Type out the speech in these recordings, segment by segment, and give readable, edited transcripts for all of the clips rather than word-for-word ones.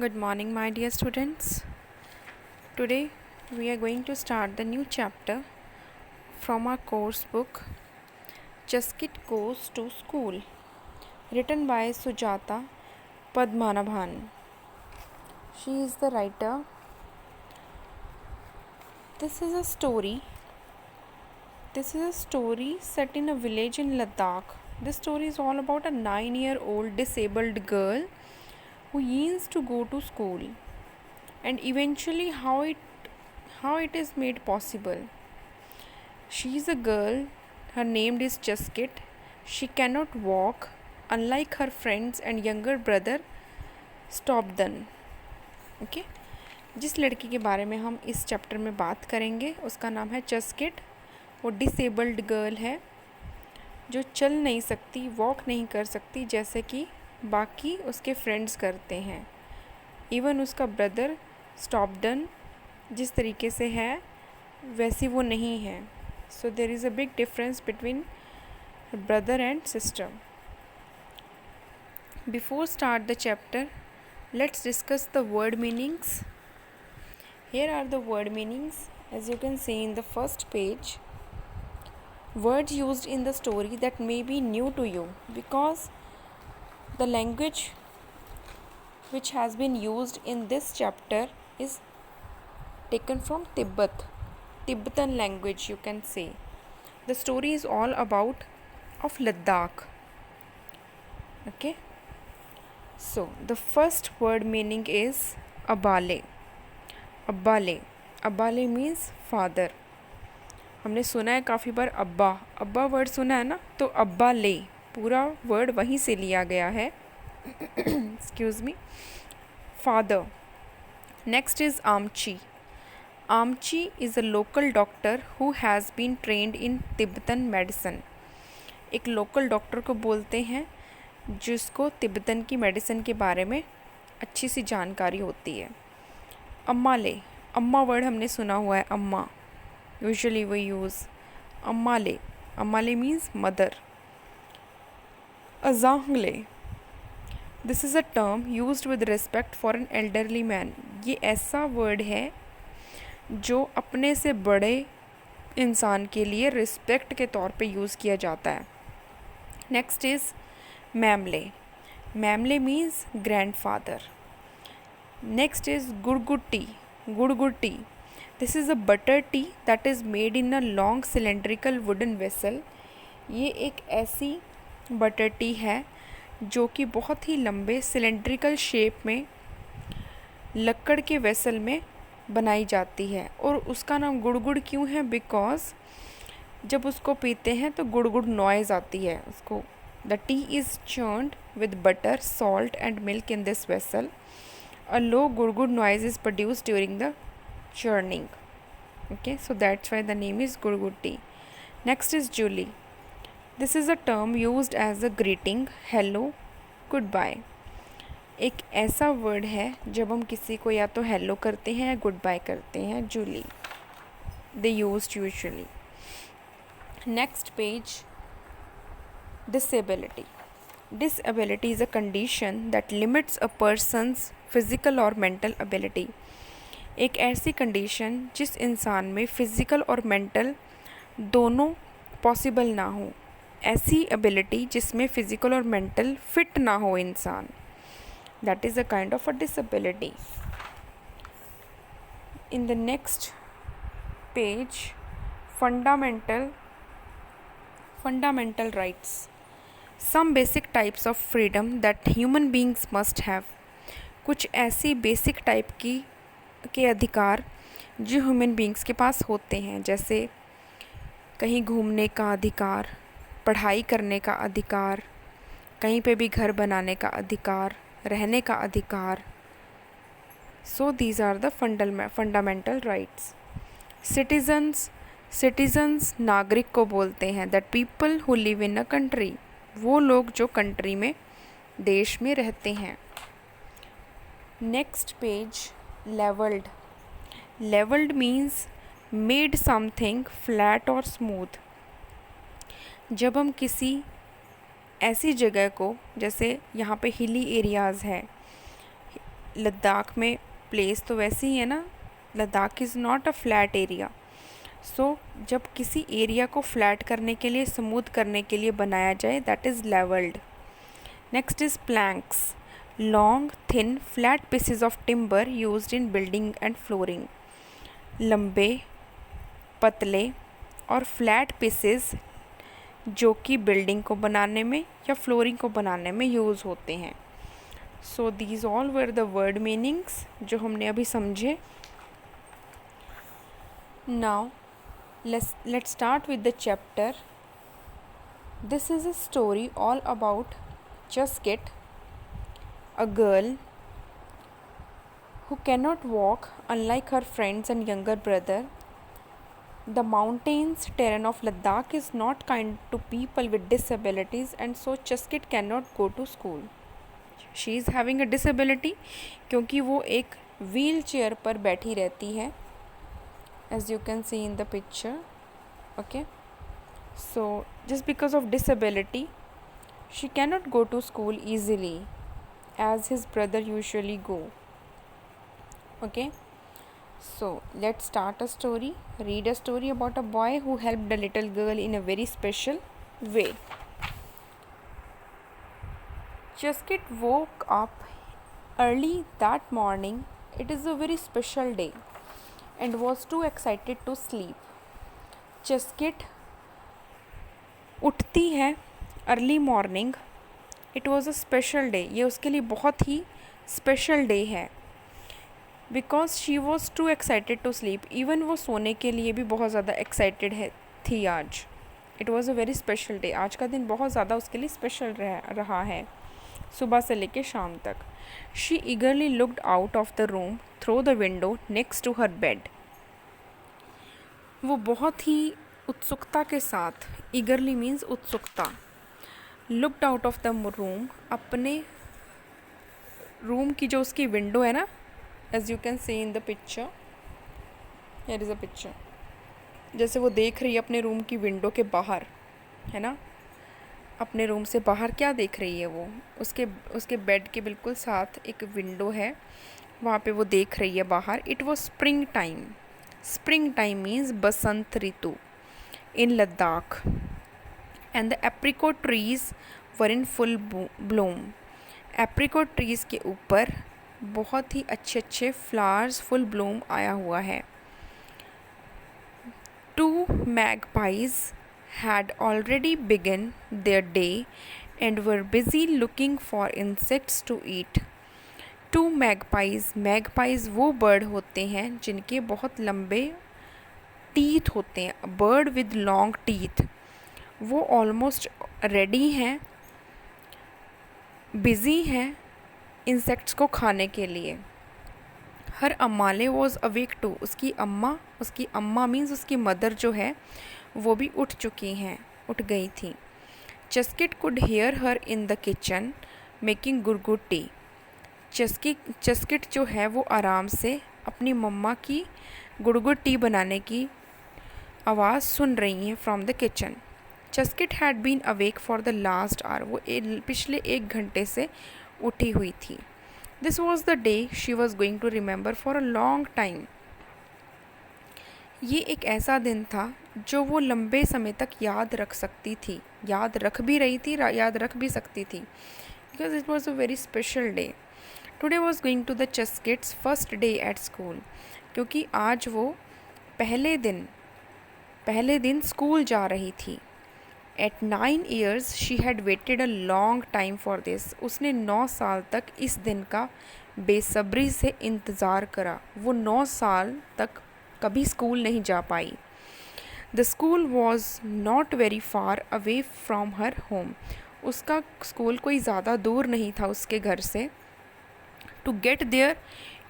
Good morning, my dear students. Today we are going to start the new chapter from our course book Chaskit Goes to School, written by Sujata Padmanabhan. She is the writer. This is a story set in a village in Ladakh. This story is all about a 9-year-old disabled girl who yearns to go to school, and eventually how it is made possible. She is a girl. Her name is Chaskit. She cannot walk, unlike her friends and younger brother Stopdon. Okay, जिस लड़की के बारे में हम इस chapter में बात करेंगे उसका नाम है चस्किट. वो डिसेबल्ड गर्ल है जो चल नहीं सकती, वॉक नहीं कर सकती जैसे कि बाकी उसके फ्रेंड्स करते हैं. इवन उसका ब्रदर स्टॉपडन जिस तरीके से है वैसी वो नहीं है. So there is a big difference between her brother and sister. Before start the chapter, let's discuss the word meanings. Here are the word meanings. As you can see in the first page, words used in the story that may be new to you because the language which has been used in this chapter is taken from Tibetan language, you can say. The story is all about of Ladakh. Okay, so the first word meaning is abale. Abale means father. हमने सुना है काफ़ी बार अब्बा word सुना है ना, तो अब्बा ले पूरा वर्ड वहीं से लिया गया है. Excuse me. Father. Next is आमची. Amchi is a local doctor who has been trained in Tibetan medicine. एक लोकल डॉक्टर को बोलते हैं जिसको तिब्बतन की मेडिसिन के बारे में अच्छी सी जानकारी होती है. अम्मा ले. अम्मा वर्ड हमने सुना हुआ है. अम्मा यूजुअली वी यूज़ अम्मा ले. अम्मा ले मीन्स मदर. अजांगले. This is a term used with respect for an elderly man. ये ऐसा वर्ड है जो अपने से बड़े इंसान के लिए रिस्पेक्ट के तौर पे यूज़ किया जाता है. नेक्स्ट इज़ मैमले. मैमले मीन्स ग्रैंडफादर. नेक्स्ट इज़ गुड़गुट्टी. गुड़गुट्टी. This is a butter tea that is made in a long cylindrical wooden vessel. ये एक ऐसी बटर टी है जो कि बहुत ही लंबे सिलेंड्रिकल शेप में लकड़ के वेसल में बनाई जाती है. और उसका नाम गुड़गुड़ क्यों है? बिकॉज जब उसको पीते हैं तो गुड़गुड़ नॉइज़ आती है उसको. The tea is churned with butter, salt and milk in this vessel. A low gurgur noise is produced during the churning. Okay, so that's why the name is gurgur tea. Next is Julie. This is a term used as a greeting, hello, goodbye. एक ऐसा word है जब हम किसी को या तो hello करते हैं या गुड बाय करते हैं. Julie. They used usually. Next page. Disability. Disability is a condition that limits a person's physical और मेंटल एबिलिटी. एक ऐसी कंडीशन जिस इंसान में फिजिकल और मेंटल दोनों पॉसिबल ना हो. ऐसी एबिलिटी जिसमें फिजिकल और मेंटल फिट ना हो इंसान. That is a kind of a disability. In the next page, fundamental rights. Some basic types of freedom that human beings must have. कुछ ऐसी बेसिक टाइप के अधिकार जो ह्यूमन बींग्स के पास होते हैं, जैसे कहीं घूमने का अधिकार, पढ़ाई करने का अधिकार, कहीं पे भी घर बनाने का अधिकार, रहने का अधिकार. So these are the fundamental rights. Citizens नागरिक को बोलते हैं. That people who live in a country. वो लोग जो कंट्री में, देश में रहते हैं. Next page. Levelled. Levelled means made something flat और स्मूथ. जब हम किसी ऐसी जगह को, जैसे यहाँ पे हिली एरियाज़ है, लद्दाख में प्लेस तो वैसे ही है ना, Ladakh is not a flat area. So जब किसी एरिया को फ्लैट करने के लिए, स्मूथ करने के लिए बनाया जाए, that is levelled. Next is planks, long thin flat pieces of timber used in building and flooring. लंबे, पतले और फ्लैट पीसेस जो कि बिल्डिंग को बनाने में या फ्लोरिंग को बनाने में यूज़ होते हैं। So these all were the word meanings जो हमने अभी समझे। Now let's start with the chapter. This is a story all about Chaskit, a girl who cannot walk unlike her friends and younger brother. The mountains terrain of Ladakh is not kind to people with disabilities, and so Chaskit cannot go to school. She is having a disability क्योंकि वो एक wheel chair पर बैठी रहती है, as you can see in the picture. Okay, so just because of disability she cannot go to school easily as his brother usually go. Okay, so let's start a story. Read a story about a boy who helped a little girl in a very special way. Chaskit woke up early that morning. It is a very special day and was too excited to sleep. Chaskit उठती है early morning. It was a special day, ये उसके लिए बहुत ही special day है। Because she was too excited to sleep, even वो सोने के लिए भी बहुत ज़्यादा एक्साइटेड है थी आज। It was a very special day, आज का दिन बहुत ज़्यादा उसके लिए स्पेशल रहा है, सुबह से लेकर शाम तक। She eagerly looked out of the room through the window next to her bed. वो बहुत ही उत्सुकता के साथ, ईगरली मीन्स उत्सुकता, looked out of the room, अपने रूम की जो उसकी विंडो है ना, as you can see in the picture, here is a picture, जैसे वो देख रही है अपने रूम की विंडो के बाहर, है ना, अपने रूम से बाहर क्या देख रही है वो, उसके बेड के बिल्कुल साथ एक विंडो है, वहाँ पे वो देख रही है बाहर। It was spring time. Spring time means Basant Ritu in Ladakh, and the apricot trees were in full bloom. Apricot trees के ऊपर बहुत ही अच्छे अच्छे flowers full bloom आया हुआ है। Two magpies had already begun their day and were busy looking for insects to eat. Two magpies वो bird होते हैं जिनके बहुत लंबे टीथ होते हैं, बर्ड विद लॉन्ग टीथ। वो ऑलमोस्ट रेडी हैं, बिज़ी हैं इंसेक्ट्स को खाने के लिए। हर अम्माले वॉज अवेक टू, उसकी अम्मा मीन्स उसकी मदर जो है वो भी उठ चुकी हैं, उठ गई थी। Chuskit could hear her in the kitchen making gurgur tea. Chuskit जो है वो आराम से अपनी मम्मा की गुड़गुड़ टी बनाने की आवाज़ सुन रही हैं from the kitchen. Chuskit had been awake for the last hour, वो पिछले 1 घंटे से उठी हुई थी। This was the day she was going to remember for a long time. ये एक ऐसा दिन था जो वो लंबे समय तक याद रख सकती थी, याद रख भी रही थी, याद रख भी सकती थी, because it was a very special day. Today was going to the Chuskit's first day at school, क्योंकि आज वो पहले दिन स्कूल जा रही थी। At 9 years she had waited a long time for this, उसने 9 साल तक इस दिन का बेसब्री से इंतज़ार करा। वो 9 साल तक कभी स्कूल नहीं जा पाई। The school was not very far away from her home, उसका स्कूल कोई ज़्यादा दूर नहीं था उसके घर से। To get there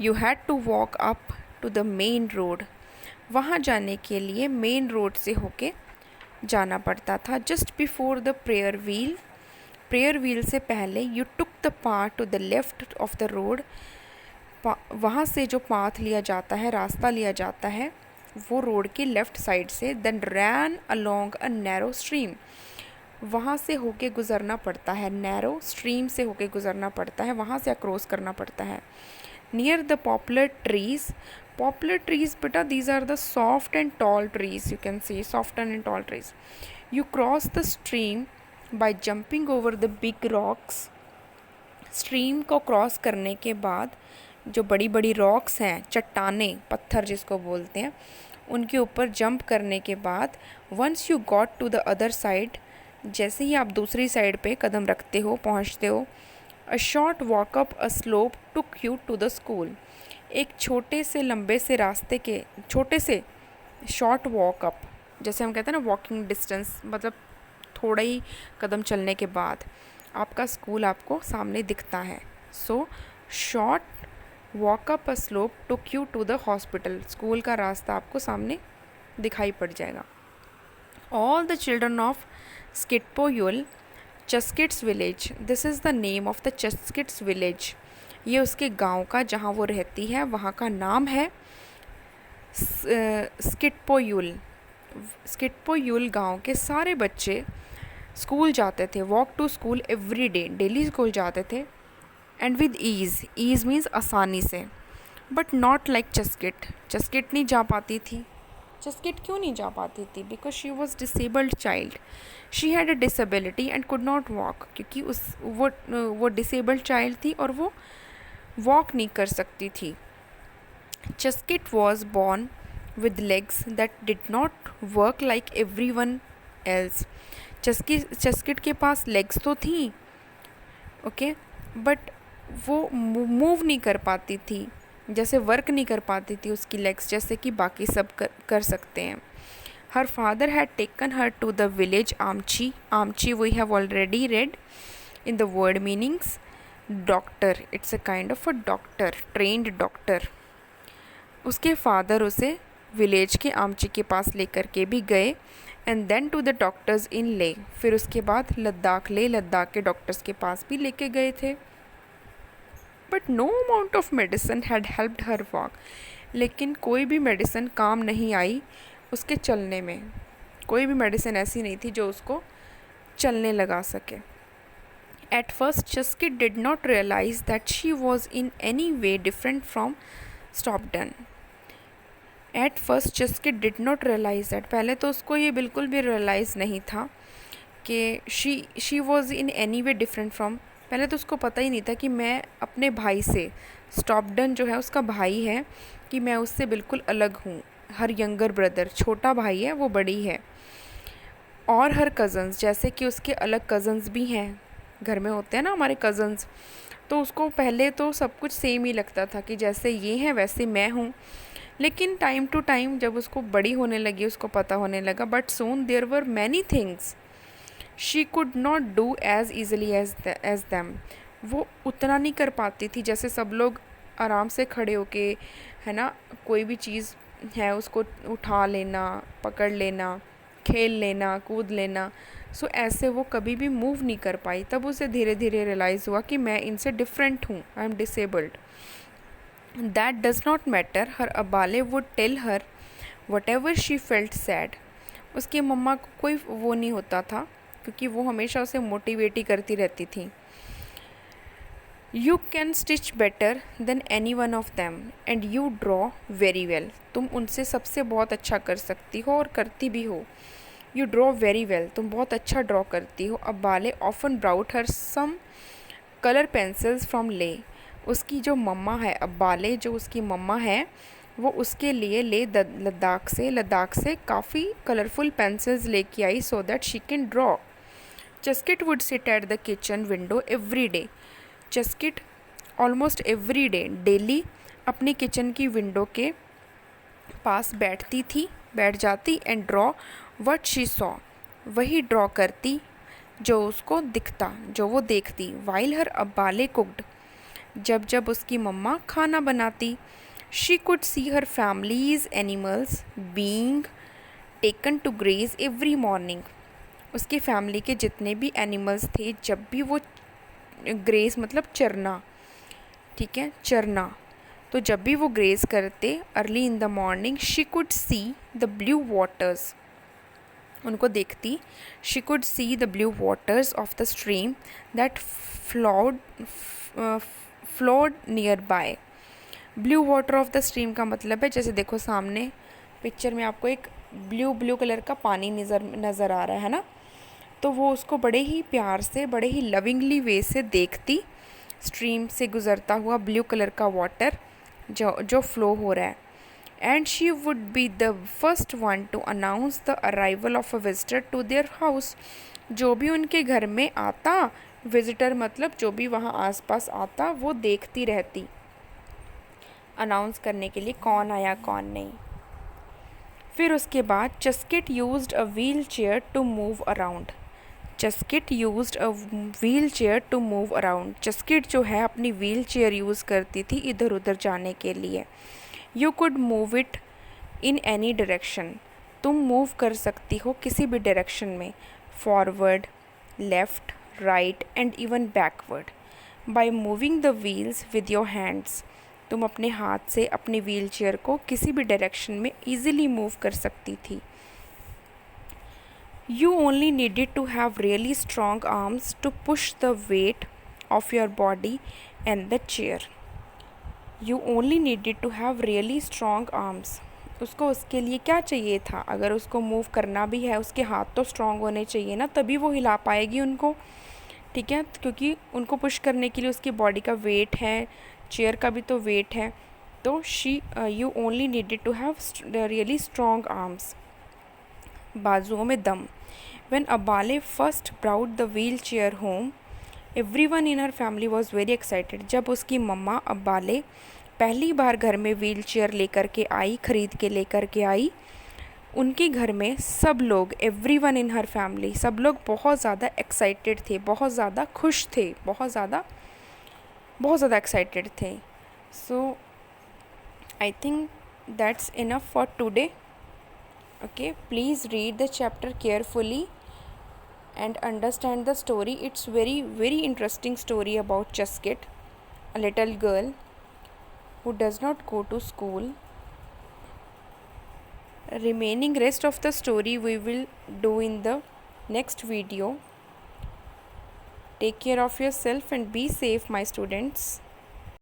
you had to walk up to the main road, वहाँ जाने के लिए मेन रोड से होके जाना पड़ता था। Just before the prayer wheel से पहले you took the path to the left of the road, वहाँ से जो पाथ लिया जाता है, रास्ता लिया जाता है, वो रोड के लेफ़्ट साइड से। Then ran along a narrow stream, वहाँ से होके गुज़रना पड़ता है, नैरो स्ट्रीम से होके गुज़रना पड़ता है, वहाँ से अक्रॉस करना पड़ता है। near the poplar trees. Poplar trees, beta, these are the soft and tall trees. You can see soft and tall trees. You cross the stream by jumping over the big rocks. Stream को cross करने के बाद जो बड़ी बड़ी rocks हैं, चट्टानें, पत्थर जिसको बोलते हैं, उनके ऊपर जंप करने के बाद once you got to the other side, जैसे ही आप दूसरी साइड पे कदम रखते हो, पहुंचते हो, a short walk up a slope took you to the school. एक छोटे से लंबे से रास्ते के छोटे से शॉर्ट वॉक अप, जैसे हम कहते हैं ना वॉकिंग डिस्टेंस, मतलब थोड़ा ही कदम चलने के बाद आपका स्कूल आपको सामने दिखता है। So short walk up a slope took you to the hospital, school का रास्ता आपको सामने दिखाई पड़ जाएगा। All the children of Skitpoyul, Chuskit's village, this is the name of the Chuskit's village, ये उसके गांव का जहां वो रहती है वहां का नाम है स्किटपोयुल। स्किटपोयुल गांव के सारे बच्चे स्कूल जाते थे, walk to school every day, daily school जाते थे, and with ease, ease means आसानी से, but not like Chaskit, Chaskit नहीं जा पाती थी। चस्किट क्यों नहीं जा पाती थी? Because she was disabled child, she had a disability and could not walk, क्योंकि वो डिसेबल्ड चाइल्ड थी और वो वॉक नहीं कर सकती थी। Chuskit was born with legs that did not work like everyone else, Chuskit के पास लेग्स तो थी, ओके, बट वो मूव नहीं कर पाती थी, जैसे वर्क नहीं कर पाती थी उसकी लेग्स, जैसे कि बाकी सब कर सकते हैं। हर father had taken her to the village amchi, amchi we have already read in the word meanings, doctor, it's a kind of a doctor, trained doctor. उसके फादर उसे विलेज के आमची के पास लेकर के भी गए, and then to the doctors in Leh, फिर उसके बाद लद्दाख, ले लद्दाख के डॉक्टर्स के पास भी लेके गए थे। But no amount of medicine had helped her walk, लेकिन कोई भी मेडिसिन काम नहीं आई उसके चलने में, कोई भी मेडिसिन ऐसी नहीं थी जो उसको चलने लगा सके। At first Chuskit did not realize that she was in any way different from Stobdan. At first Chuskit did not realize that, पहले तो उसको ये बिल्कुल भी रियलाइज़ नहीं था कि she was in any way different from, पहले तो उसको पता ही नहीं था कि मैं अपने भाई से, स्टॉपडन जो है उसका भाई है, कि मैं उससे बिल्कुल अलग हूँ। हर यंगर ब्रदर, छोटा भाई है, वो बड़ी है, और हर कज़न्स, जैसे कि उसके अलग कज़न्स भी हैं, घर में होते हैं ना हमारे कज़न्स, तो उसको पहले तो सब कुछ सेम ही लगता था कि जैसे ये हैं वैसे मैं हूँ। लेकिन टाइम टू टाइम जब उसको बड़ी होने लगी, उसको पता होने लगा, but soon there were many things she could not do as easily as them, वो उतना नहीं कर पाती थी जैसे सब लोग आराम से खड़े होके, है ना, कोई भी चीज़ है उसको उठा लेना, पकड़ लेना, खेल लेना, कूद लेना। सो ऐसे वो कभी भी मूव नहीं कर पाई। तब उसे धीरे धीरे रियलाइज़ हुआ कि मैं इनसे डिफरेंट हूँ, I am disabled. That does not matter, her Abale would tell her whatever she felt sad, उसकी मम्मा को कोई वो नहीं होता था, क्योंकि वो हमेशा उसे मोटिवेट ही करती रहती थी। You can stitch better than any one of them and you draw very well, तुम उनसे सबसे बहुत अच्छा कर सकती हो और करती भी हो। यू ड्रॉ वेरी वेल, तुम बहुत अच्छा ड्रॉ करती हो। अब बाले often brought her some colour pencils from Leh, उसकी जो मम्मा है, अब बाले जो उसकी मम्मा है, वो उसके लिए लद्दाख से काफ़ी कलरफुल पेंसिल्स लेके आई, so that she can draw. Chuskit would sit at the kitchen window every day, Chuskit almost every day, daily अपनी किचन की विंडो के पास बैठ जाती and draw what she saw, वही ड्रॉ करती जो उसको दिखता, जो वो देखती। वाइल हर अब्बाले कुक्ड, जब जब उसकी मम्मा खाना बनाती। She could see her family's animals being taken to graze every morning, उसकी फैमिली के जितने भी एनिमल्स थे, जब भी वो ग्रेज मतलब चरना, ठीक है, चरना, तो जब भी वो ग्रेज करते early in the morning, she could see the blue waters, उनको देखती। She could see the blue waters of the stream that flowed near by, blue water of the stream का मतलब है, जैसे देखो सामने पिक्चर में आपको एक ब्लू कलर का पानी नज़र आ रहा है ना, तो वो उसको बड़े ही प्यार से, बड़े ही लविंगली वे से देखती, स्ट्रीम से गुज़रता हुआ ब्लू कलर का वाटर जो फ्लो हो रहा है। And she would be the first one to announce the arrival of a visitor to their house. जो भी उनके घर में आता, विजिटर मतलब जो भी वहाँ आसपास आता, वो देखती रहती अनाउंस करने के लिए कौन आया कौन नहीं। फिर उसके बाद Chuskit used a wheelchair to move around. Chuskit used a wheelchair to move around. Chuskit जो है अपनी व्हील चेयर यूज़ करती थी इधर उधर जाने के लिए। You could move it in any direction. तुम मूव कर सकती हो किसी भी डायरेक्शन में, forward, left, right and even backward. By moving the wheels with your hands. तुम अपने हाथ से अपनी व्हील चेयर को किसी भी डायरेक्शन में ईजिली मूव कर सकती थी। You only needed to have really strong arms to push the weight of your body and the chair. You only needed to have really strong arms. उसको उसके लिए क्या चाहिए था, अगर उसको मूव करना भी है उसके हाथ तो स्ट्रॉन्ग होने चाहिए ना, तभी वो हिला पाएगी उनको, ठीक है, क्योंकि उनको पुश करने के लिए उसकी बॉडी का वेट है, चेयर का भी तो वेट है। तो you only needed to have really strong arms, बाजुओं में दम। When Abale first brought the wheelchair home, everyone in her family was very excited. जब उसकी मम्मा अब्बाले पहली बार घर में व्हील चेयर लेकर के आई, ख़रीद के लेकर के आई, उनके घर में सब लोग, एवरीवन इन हर फैमिली, सब लोग बहुत ज़्यादा एक्साइटेड थे, बहुत ज़्यादा खुश थे, बहुत ज़्यादा एक्साइटेड थे। So I think that's enough for today. Okay, please read the chapter carefully and understand the story. It's very interesting story about Cheskit, a little girl who does not go to school. Remaining rest of the story we will do in the next video. Take care of yourself and be safe, my students.